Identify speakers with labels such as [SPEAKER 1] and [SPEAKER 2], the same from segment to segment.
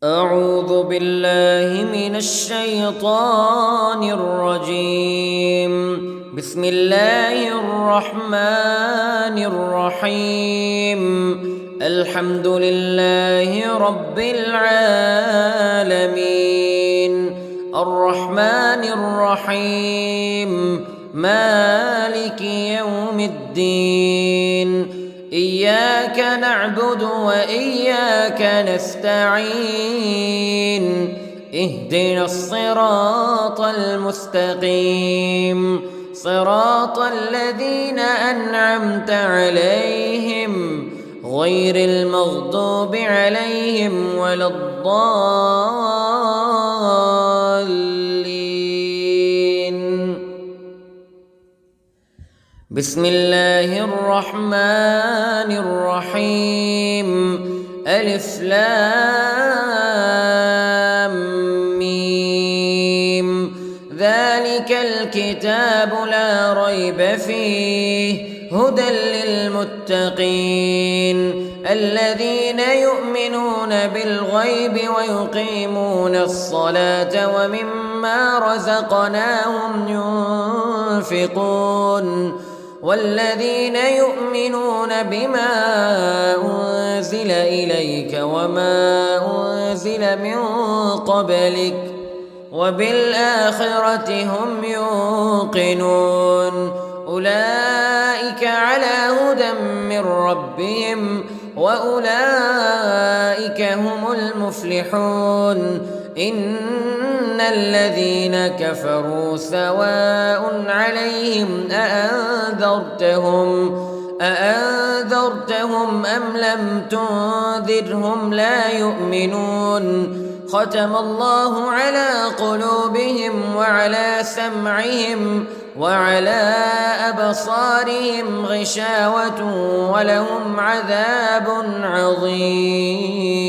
[SPEAKER 1] أعوذ بالله من الشيطان الرجيم. بسم الله الرحمن الرحيم. الحمد لله رب العالمين الرحمن الرحيم مالك يوم الدين. إياك نعبد وإياك نستعين. اهدنا الصراط المستقيم صراط الذين أنعمت عليهم غير المغضوب عليهم ولا الضالين. بسم الله الرحمن الرحيم. ألف لام ميم. ذلك الكتاب لا ريب فيه هدى للمتقين الذين يؤمنون بالغيب ويقيمون الصلاة ومما رزقناهم ينفقون والذين يؤمنون بما أنزل إليك وما أنزل من قبلك وبالآخرة هم يوقنون. أولئك على هدى من ربهم وأولئك هم المفلحون. إن الذين كفروا سواء عليهم أأنذرتهم أم لم تنذرهم لا يؤمنون. ختم الله على قلوبهم وعلى سمعهم وعلى أبصارهم غشاوة ولهم عذاب عظيم.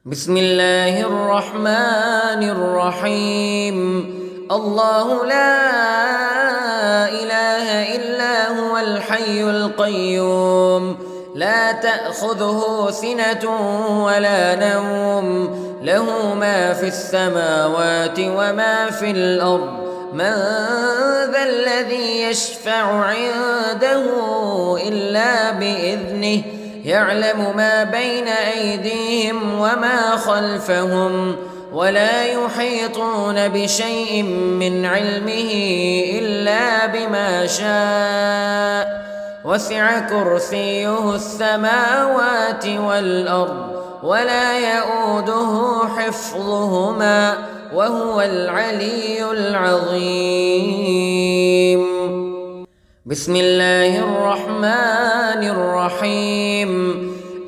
[SPEAKER 1] بسم الله الرحمن الرحيم. الله لا إله إلا هو الحي القيوم لا تأخذه سنة ولا نوم له ما في السماوات وما في الأرض. من ذا الذي يشفع عنده إلا بإذنه يعلم ما بين أيديهم وما خلفهم ولا يحيطون بشيء من علمه إلا بما شاء. وسع كرسيه السماوات والأرض ولا يؤوده حفظهما وهو العلي العظيم. بسم الله الرحمن الرحيم.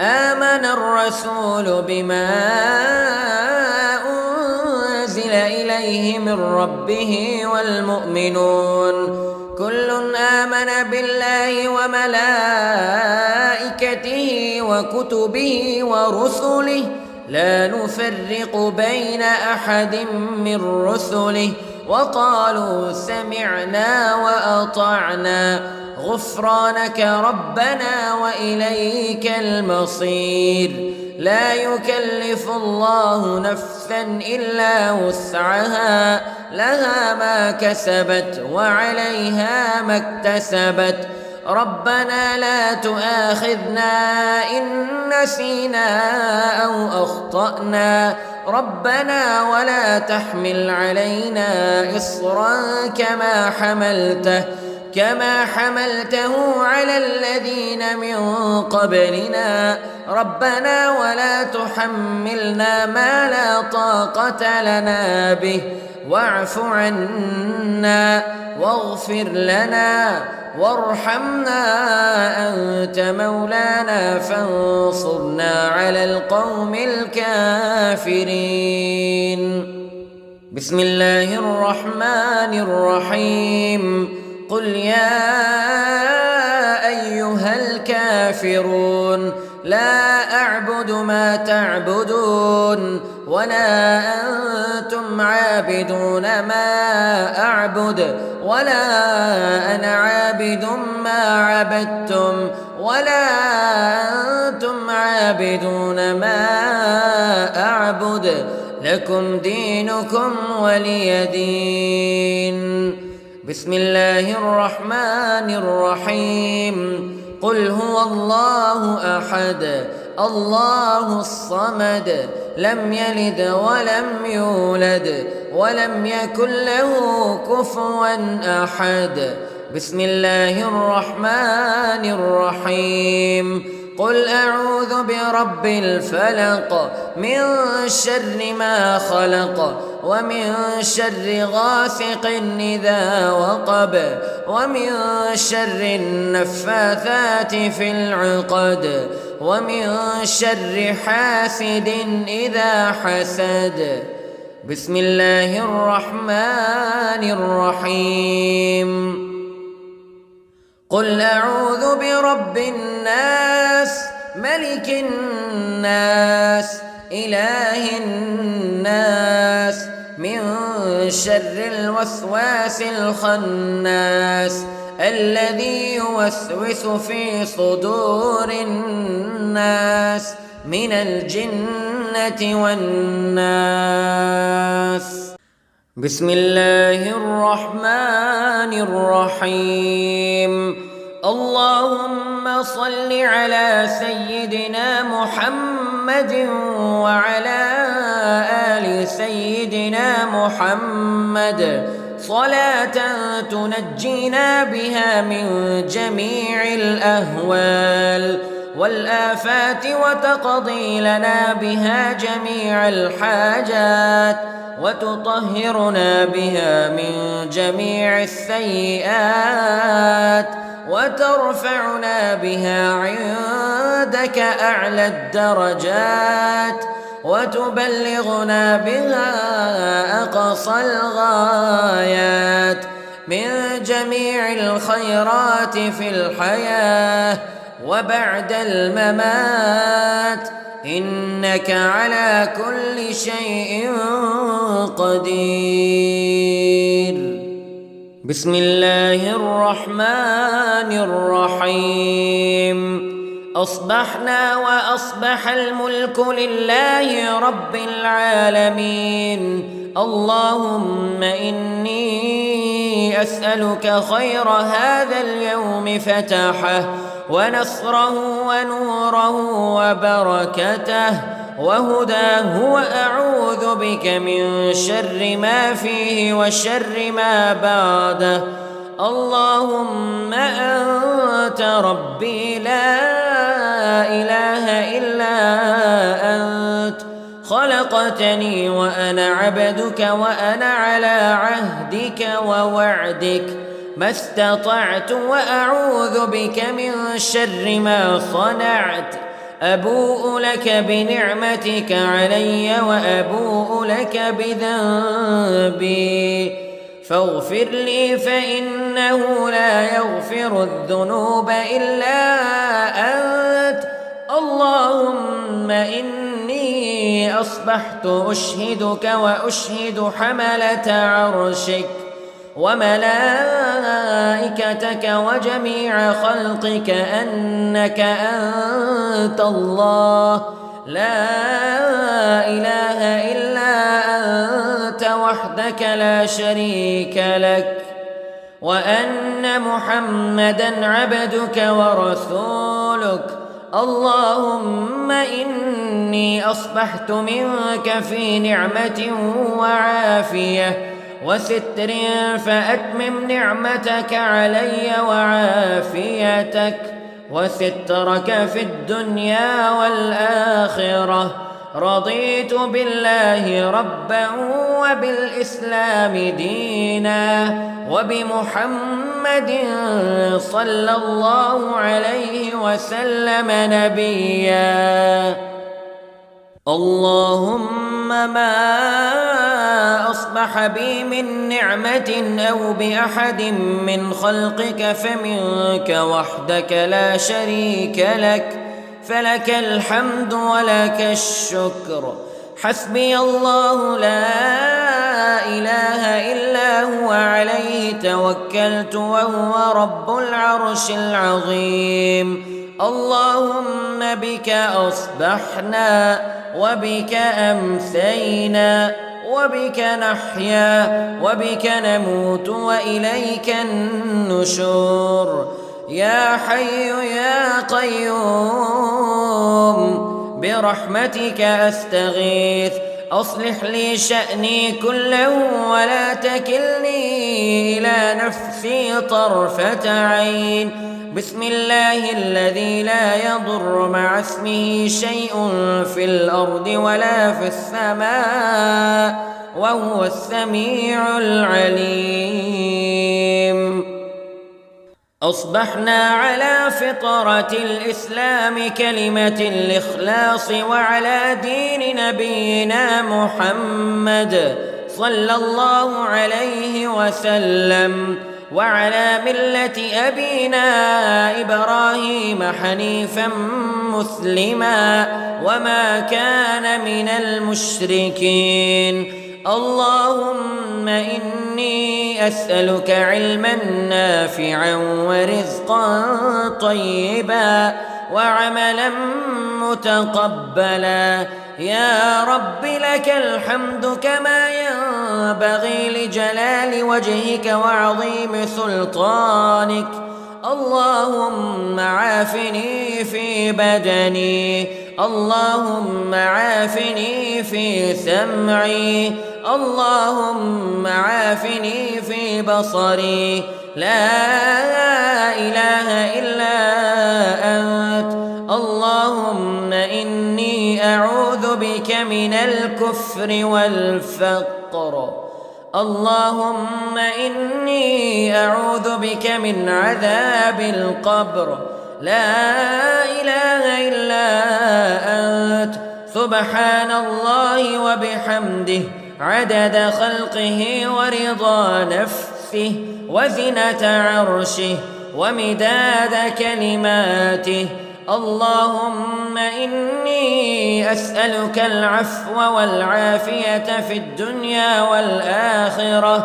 [SPEAKER 1] آمن الرسول بما أنزل إليه من ربه والمؤمنون كل آمن بالله وملائكته وكتبه ورسله لا نفرق بين أحد من رسله وقالوا سمعنا وأطعنا غفرانك ربنا وإليك المصير. لا يكلف الله نفسا إلا وسعها لها ما كسبت وعليها ما اكتسبت. ربنا لا تؤاخذنا إن نسينا أو أخطأنا ربنا ولا تحمل علينا إصرا كما حملته على الذين من قبلنا ربنا ولا تحملنا ما لا طاقة لنا به واعف عنا واغفر لنا وارحمنا أنت مولانا فانصرنا على القوم الكافرين. بسم الله الرحمن الرحيم. قل يا أيها الكافرون لا أعبد ما تعبدون ولا أنتم عابدون ما أعبد ولا أنا عابد ما عبدتم ولا أنتم عابدون ما أعبد لكم دينكم ولي دين. بسم الله الرحمن الرحيم. قل هو الله أحد الله الصمد لم يلد ولم يولد ولم يكن له كفوا أحد. بسم الله الرحمن الرحيم. قل أعوذ برب الفلق من شر ما خلق ومن شر غاسق إذا وقب ومن شر النفاثات في العقد ومن شر حاسد إذا حسد. بسم الله الرحمن الرحيم. قل أعوذ برب الناس ملك الناس إله الناس من شر الوسواس الخناس الذي يوسوس في صدور الناس من الجنة والناس. بسم الله الرحمن الرحيم. اللهم صل على سيدنا محمد وعلى آل سيدنا محمد صلاة تنجينا بها من جميع الأهوال والآفات وتقضي لنا بها جميع الحاجات وتطهرنا بها من جميع السيئات وترفعنا بها عندك أعلى الدرجات وتبلغنا بها أقصى الغايات من جميع الخيرات في الحياة وبعد الممات إنك على كل شيء قدير. بسم الله الرحمن الرحيم. أصبحنا وأصبح الملك لله رب العالمين. اللهم إني أسألك خير هذا اليوم فتحه ونصره ونوره وبركته وهداه وأعوذ بك من شر ما فيه وشر ما بعده. اللهم أنت ربي لا إله إلا أنت خلقتني وأنا عبدك وأنا على عهدك ووعدك ما استطعت وأعوذ بك من شر ما صنعت. أبوء لك بنعمتك علي وأبوء لك بذنبي فاغفر لي فإنه لا يغفر الذنوب إلا أنت. اللهم إني أصبحت أشهدك وأشهد حملة عرشك وملائكتك وجميع خلقك أنك أنت الله لا إله إلا أنت وحدك لا شريك لك وأن محمدًا عبدك ورسولك. اللهم إني أصبحت منك في نعمة وعافية وستر فأتمم نعمتك علي وعافيتك وسترك في الدنيا والآخرة. رضيت بالله ربا وبالإسلام دينا وبمحمد صلى الله عليه وسلم نبيا. اللهم ما أصبح بي من نعمة أو بأحد من خلقك فمنك وحدك لا شريك لك فلك الحمد ولك الشكر. حسبي الله لا إله إلا هو عليه توكلت وهو رب العرش العظيم. اللهم بك أصبحنا وبك أمسينا وبك نحيا وبك نموت وإليك النشور. يا حي يا قيوم برحمتك أستغيث، أصلح لي شأني كله ولا تكلني إلى نفسي طرفة عين. بسم الله الذي لا يضر مع اسمه شيء في الأرض ولا في السماء وهو السميع العليم. أصبحنا على فطرة الإسلام كلمة الإخلاص وعلى دين نبينا محمد صلى الله عليه وسلم وعلى ملة أبينا إبراهيم حنيفا مسلما وما كان من المشركين. اللهم إني أسألك علما نافعا ورزقا طيبا وعملا متقبلا. يا رب لك الحمد كما ينبغي لجلال وجهك وعظيم سلطانك. اللهم عافني في بدني، اللهم عافني في سمعي، اللهم عافني في بصري. لا إله إلا أنت. اللهم إني أعوذ بك من الكفر والفقر. اللهم إني أعوذ بك من عذاب القبر. لا إله إلا أنت. سبحان الله وبحمده عدد خلقه ورضا نفسه وزنة عرشه ومداد كلماته. اللهم إني أسألك العفو والعافية في الدنيا والآخرة.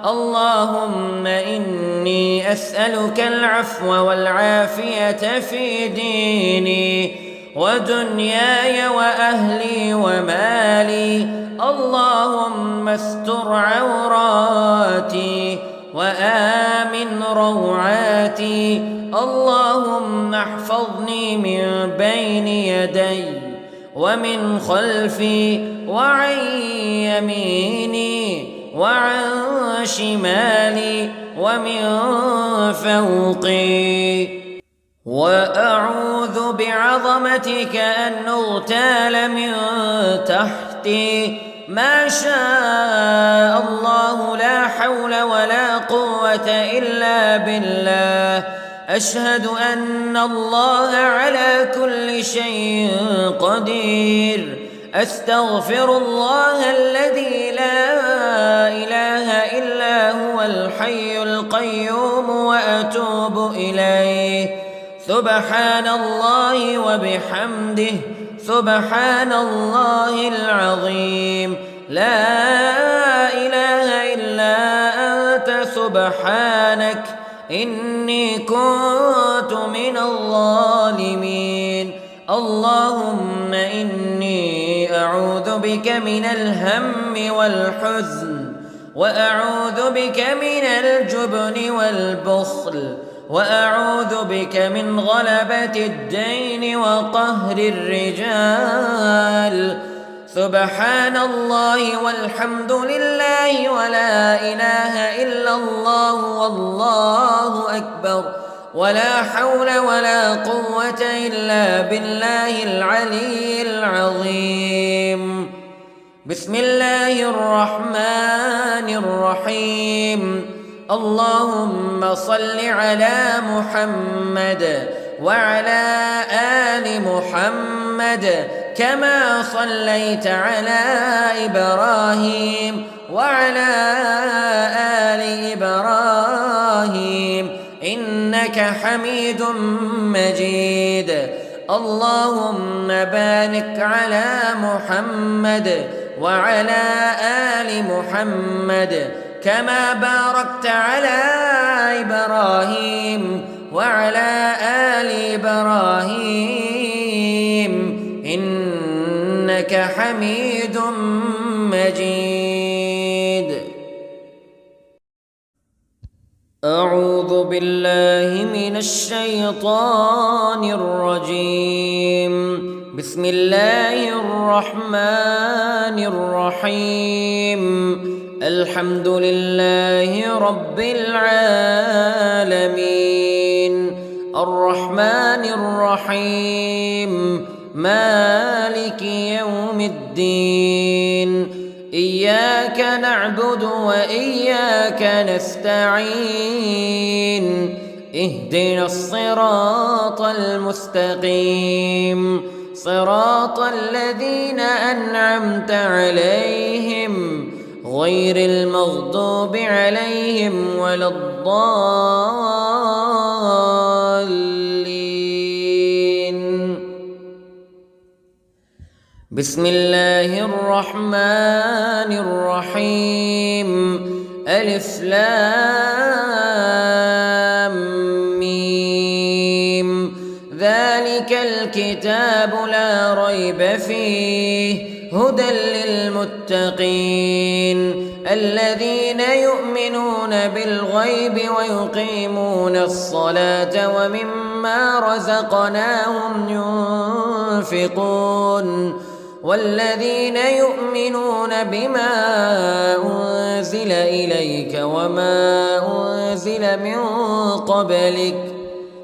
[SPEAKER 1] اللهم إني أسألك العفو والعافية في ديني ودنياي وأهلي ومالي. اللهم استر عوراتي وآمن روعاتي. اللهم احفظني من بين يدي ومن خلفي وعن يميني وعن شمالي ومن فوقي. وأعوذ بعظمتك أن أغتال من تحتي. ما شاء الله لا حول ولا قوة إلا بالله. أشهد أن الله على كل شيء قدير. أستغفر الله الذي لا إله إلا هو الحي القيوم وأتوب إليه. سبحان الله وبحمده سبحان الله العظيم. لا إله إلا أنت سبحانك إني كنت من الظالمين. اللهم إني أعوذ بك من الهم والحزن وأعوذ بك من الجبن والبخل وأعوذ بك من غلبة الدين وقهر الرجال. سبحان الله والحمد لله ولا إله إلا الله والله أكبر ولا حول ولا قوة إلا بالله العلي العظيم. بسم الله الرحمن الرحيم. اللهم صل على محمد وعلى آل محمد كما صليت على إبراهيم وعلى آل إبراهيم إنك حميد مجيد. اللهم بارك على محمد وعلى آل محمد كما باركت على إبراهيم وعلى آل إبراهيم إنك حميد مجيد. أعوذ بالله من الشيطان الرجيم. بسم الله الرحمن الرحيم. الحمد لله رب العالمين الرحمن الرحيم مالك يوم الدين. إياك نعبد وإياك نستعين. اهدنا الصراط المستقيم صراط الذين أنعمت عليهم غير المغضوب عليهم ولا الضالين. بسم الله الرحمن الرحيم. ألف لام ميم. ذلك الكتاب لا ريب فيه هدى للمتقين الذين يؤمنون بالغيب ويقيمون الصلاة ومما رزقناهم ينفقون والذين يؤمنون بما أنزل إليك وما أنزل من قبلك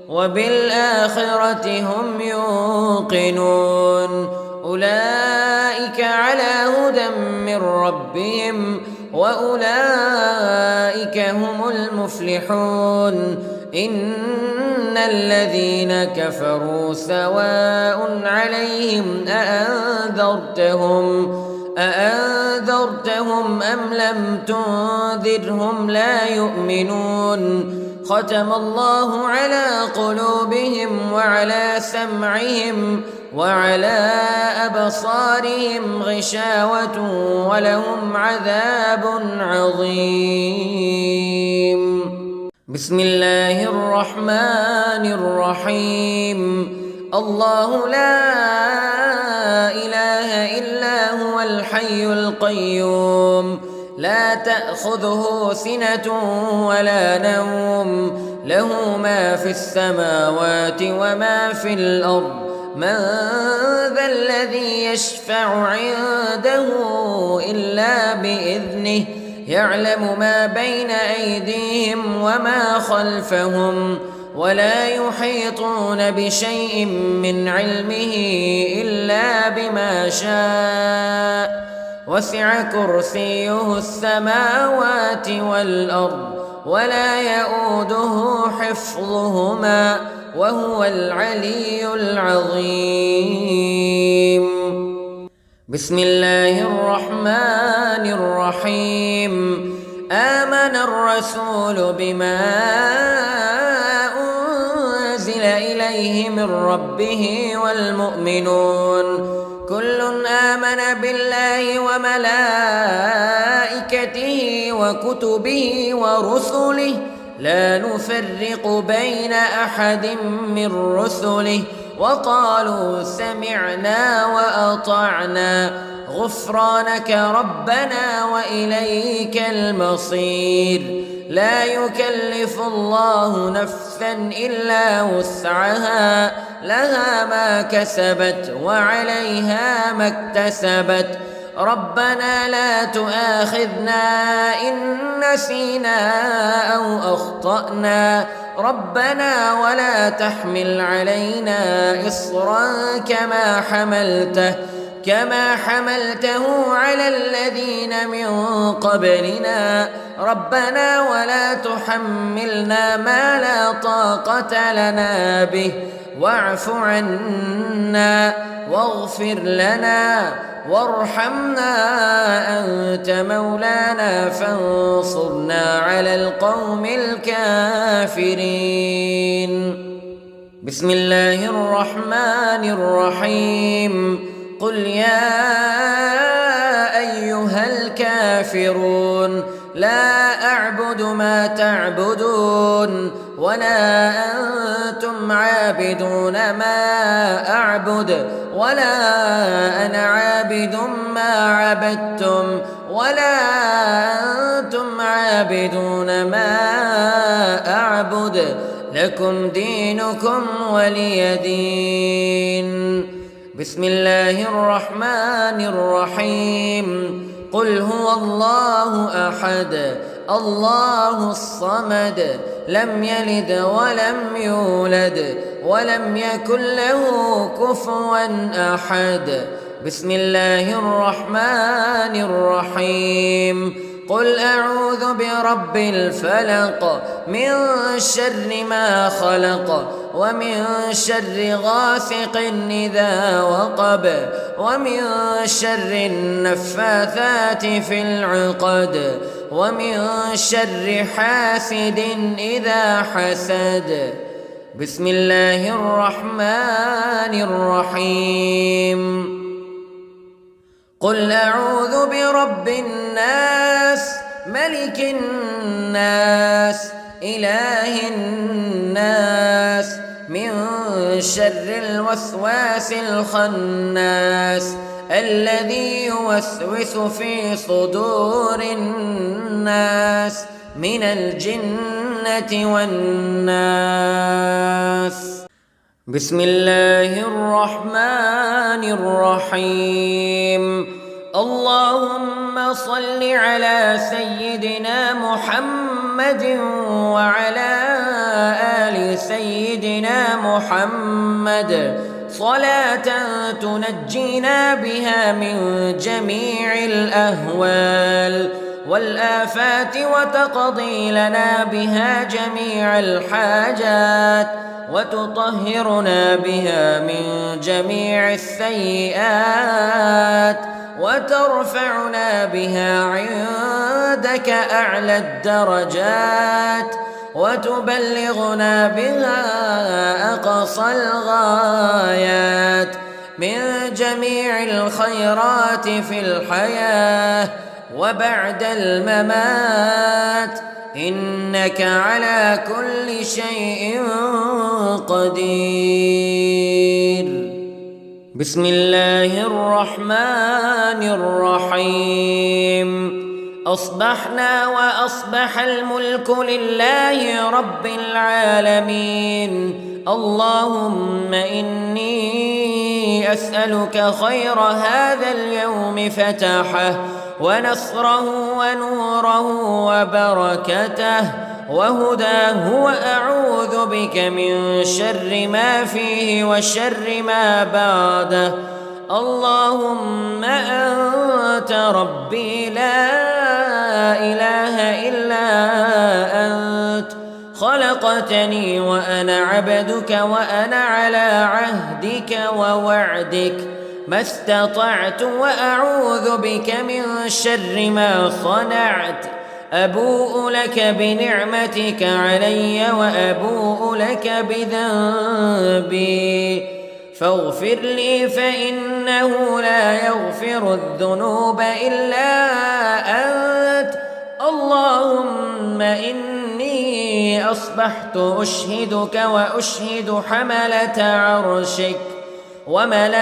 [SPEAKER 1] وبالآخرة هم يوقنون أولئك على هدى من ربهم وأولئك هم المفلحون. إن الذين كفروا سواء عليهم أأنذرتهم أم لم تنذرهم لا يؤمنون. ختم الله على قلوبهم وعلى سمعهم وعلى أبصارهم غشاوة ولهم عذاب عظيم. بسم الله الرحمن الرحيم. الله لا إله إلا هو الحي القيوم لا تأخذه سنة ولا نوم له ما في السماوات وما في الأرض. من ذا الذي يشفع عنده إلا بإذنه يعلم ما بين أيديهم وما خلفهم ولا يحيطون بشيء من علمه إلا بما شاء وسع كرسيه السماوات والأرض ولا يؤوده حفظهما وهو العلي العظيم. بسم الله الرحمن الرحيم. آمن الرسول بما أنزل إليه من ربه والمؤمنون كل آمن بالله وملائكته وكتبه ورسله لا نفرق بين أحد من رسله وقالوا سمعنا وأطعنا غفرانك ربنا وإليك المصير. لا يكلف الله نفسا إلا وسعها لها ما كسبت وعليها ما اكتسبت. ربنا لا تؤاخذنا إن نسينا أو أخطأنا ربنا ولا تحمل علينا إصرا كما حملته على الذين من قبلنا ربنا ولا تحملنا ما لا طاقة لنا به واعف عنا واغفر لنا وارحمنا أنت مولانا فانصرنا على القوم الكافرين. بسم الله الرحمن الرحيم. قل يا أيها الكافرون لا أعبد ما تعبدون ولا أنتم عابدون ما أعبد ولا أنا عابد ما عبدتم ولا أنتم عابدون ما أعبد لكم دينكم ولي دين. بسم الله الرحمن الرحيم. قل هو الله أحد الله الصمد لم يلد ولم يولد ولم يكن له كفوا أحد. بسم الله الرحمن الرحيم. قل أعوذ برب الفلق من شر ما خلق ومن شر غاسق إذا وقب ومن شر النفاثات في العقد ومن شر حاسد إذا حسد. بسم الله الرحمن الرحيم. قل أعوذ برب الناس ملك الناس إله الناس من شر الوسواس الخناس الذي يوسوس في صدور الناس من الجنة والناس. بسم الله الرحمن الرحيم. اللهم صل على سيدنا محمد وعلى آل سيدنا محمد صلاة تنجينا بها من جميع الأهوال والآفات وتقضي لنا بها جميع الحاجات وتطهرنا بها من جميع السيئات وترفعنا بها عندك أعلى الدرجات وتبلغنا بها أقصى الغايات من جميع الخيرات في الحياة وبعد الممات إنك على كل شيء قدير. بسم الله الرحمن الرحيم. أصبحنا وأصبح الملك لله رب العالمين. اللهم إني أسألك خير هذا اليوم فتحه ونصره ونوره وبركته وهداه وأعوذ بك من شر ما فيه وشر ما بعده. اللهم أنت ربي لا إله إلا أنت خلقتني وأنا عبدك وأنا على عهدك ووعدك ما استطعت وأعوذ بك من شر ما صنعت. أبوء لك بنعمتك علي وأبوء لك بذنبي فاغفر لي فإنه لا يغفر الذنوب إلا أنت. اللهم إني أصبحت أشهدك وأشهد حملة عرشك وملائكتك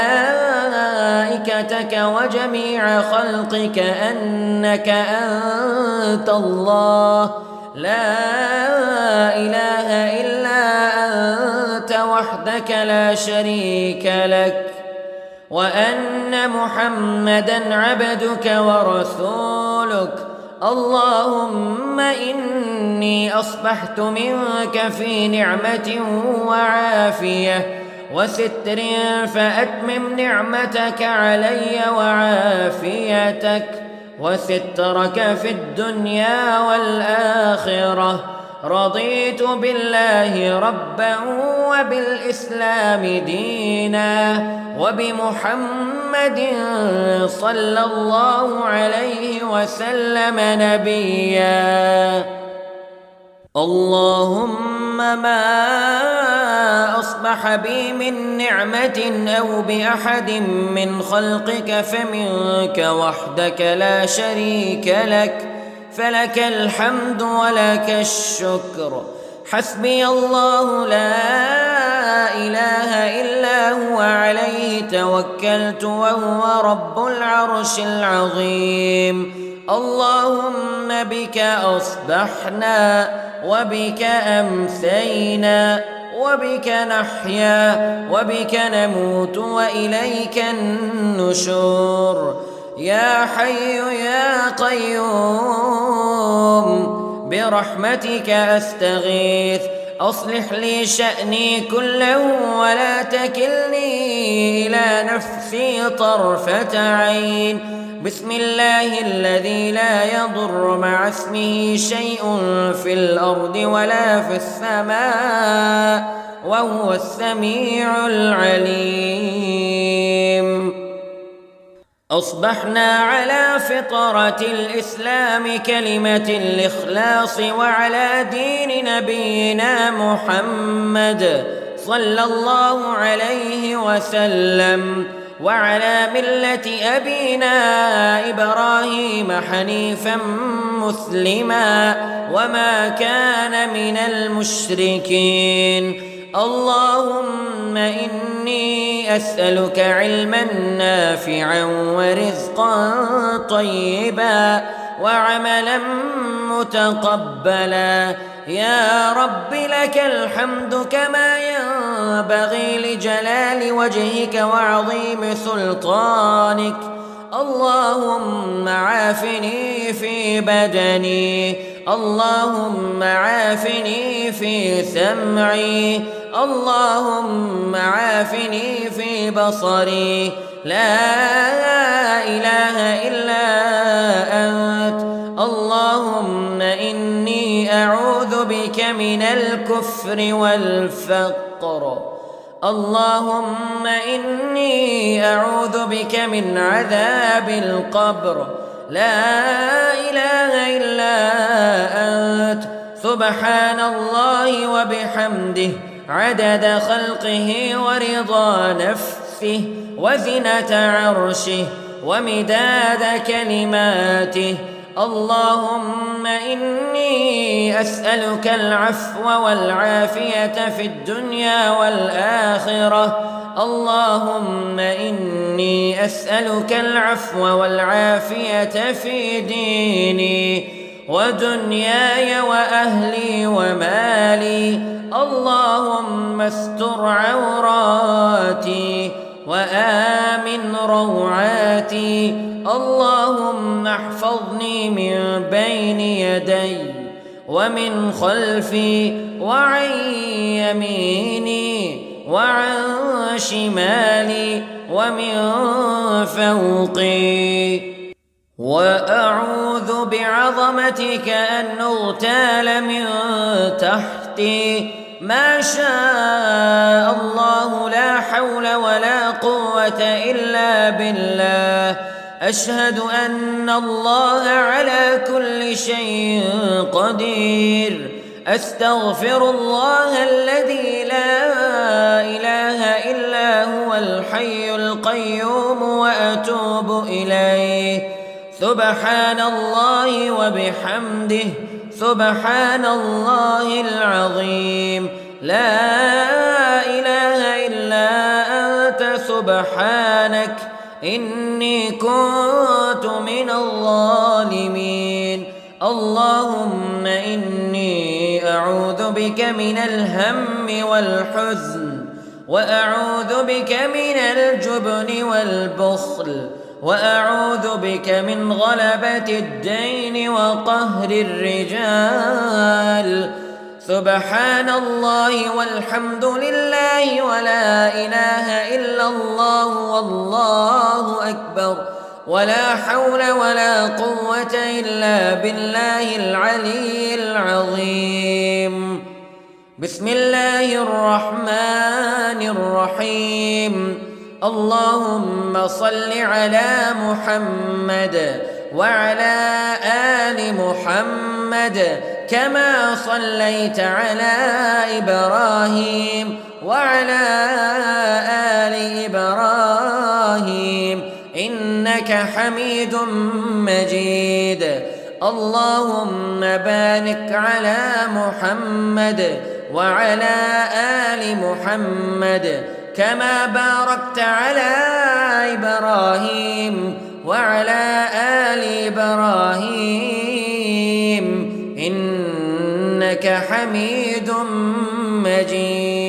[SPEAKER 1] وجميع خلقك أنك أنت الله لا إله إلا أنت وحدك لا شريك لك وأن محمدًا عبدك ورسولك. اللهم إني أصبحت منك في نعمة وعافية وستر فأتمم نعمتك علي وعافيتك وسترك في الدنيا والآخرة. رضيت بالله ربا وبالإسلام دينا وبمحمد صلى الله عليه وسلم نبيا. اللهم ما أصبح بي من نعمة أو بأحد من خلقك فمنك وحدك لا شريك لك فلك الحمد ولك الشكر حسبي الله لا إله إلا هو عليه توكلت وهو رب العرش العظيم. اللهم بك أصبحنا وبك أمسينا وبك نحيا وبك نموت وإليك النشور. يا حي يا قيوم برحمتك أستغيث، أصلح لي شأني كله ولا تكلني إلى نفسي طرفة عين. بسم الله الذي لا يضر مع اسمه شيء في الأرض ولا في السماء وهو السميع العليم. أصبحنا على فطرة الإسلام كلمة الإخلاص وعلى دين نبينا محمد صلى الله عليه وسلم وعلى ملة أبينا إبراهيم حنيفا مسلما وما كان من المشركين. اللهم إني أسألك علما نافعا ورزقا طيبا وعملا متقبلا. يا رب لك الحمد كما ينبغي لجلال وجهك وعظيم سلطانك. اللهم عافني في بدني، اللهم عافني في سمعي، اللهم عافني في بصري. لا إله إلا أنت. اللهم إني أعوذ بك من الكفر والفقر. اللهم إني أعوذ بك من عذاب القبر. لا إله إلا أنت. سبحان الله وبحمده عدد خلقه ورضا نفسه وزنة عرشه ومداد كلماته. اللهم إني أسألك العفو والعافية في الدنيا والآخرة. اللهم إني أسألك العفو والعافية في ديني ودنياي وأهلي ومالي. اللهم استر عوراتي وآمن روعاتي. اللهم احفظني من بين يدي ومن خلفي وعن يميني وعن شمالي ومن فوقي. وأعوذ بعظمتك أن أغتال من تحتي. ما شاء الله لا حول ولا قوة إلا بالله. أشهد أن الله على كل شيء قدير. أستغفر الله الذي لا إله إلا هو الحي القيوم وأتوب إليه. سبحان الله وبحمده سبحان الله العظيم. لا إله إلا أنت سبحانك إني كنت من الظالمين. اللهم إني أعوذ بك من الهم والحزن وأعوذ بك من الجبن والبخل وأعوذ بك من غلبة الدين وقهر الرجال. سبحان الله والحمد لله ولا إله إلا الله والله أكبر ولا حول ولا قوة إلا بالله العلي العظيم. بسم الله الرحمن الرحيم. اللهم صل على محمد وعلى آل محمد كما صليت على إبراهيم وعلى آل إبراهيم إنك حميد مجيد. اللهم بارك على محمد وعلى آل محمد كما باركت على إبراهيم وعلى آل إبراهيم إنك حميد مجيد.